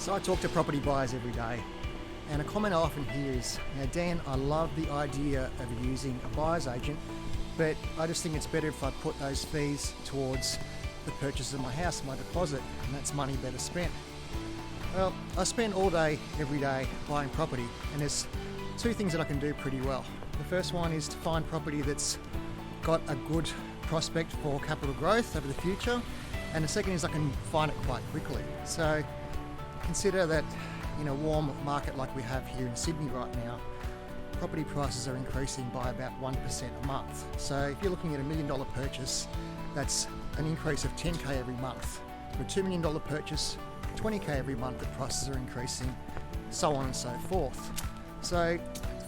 So I talk to property buyers every day, and a comment I often hear is, Dan, I love the idea of using a buyer's agent, but I just think it's better if I put those fees towards the purchase of my house, my deposit, and that's money better spent. Well, I spend all day, every day, buying property, and there's two things that I can do pretty well. The first one is to find property that's got a good prospect for capital growth over the future, and the second is I can find it quite quickly. So consider that in a warm market like we have here in Sydney right now, property prices are increasing by about 1% a month. So if you're looking at $1 million purchase, that's an increase of 10k every month. For a $2 million purchase, 20k every month the prices are increasing, so on and so forth. So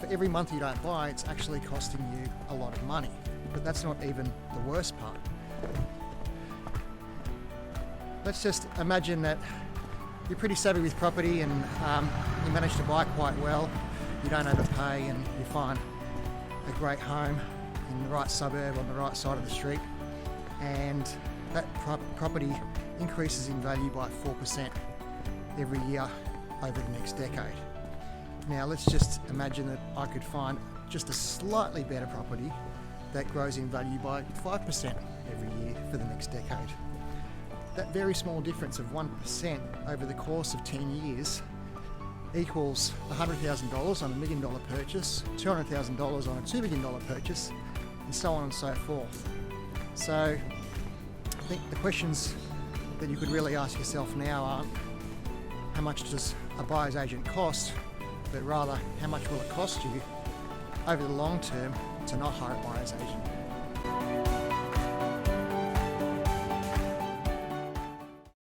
for every month you don't buy, it's actually costing you a lot of money. But that's not even the worst part. Let's just imagine that you're pretty savvy with property and you manage to buy quite well, you don't overpay, and you find a great home in the right suburb on the right side of the street, and that property increases in value by 4% every year over the next decade. Now let's just imagine that I could find just a slightly better property that grows in value by 5% every year for the next decade. That very small difference of 1% over the course of 10 years equals $100,000 on a $1 million purchase, $200,000 on a $2 million purchase, and so on and so forth. So I think the questions that you could really ask yourself now aren't how much does a buyer's agent cost, but rather how much will it cost you over the long term to not hire a buyer's agent.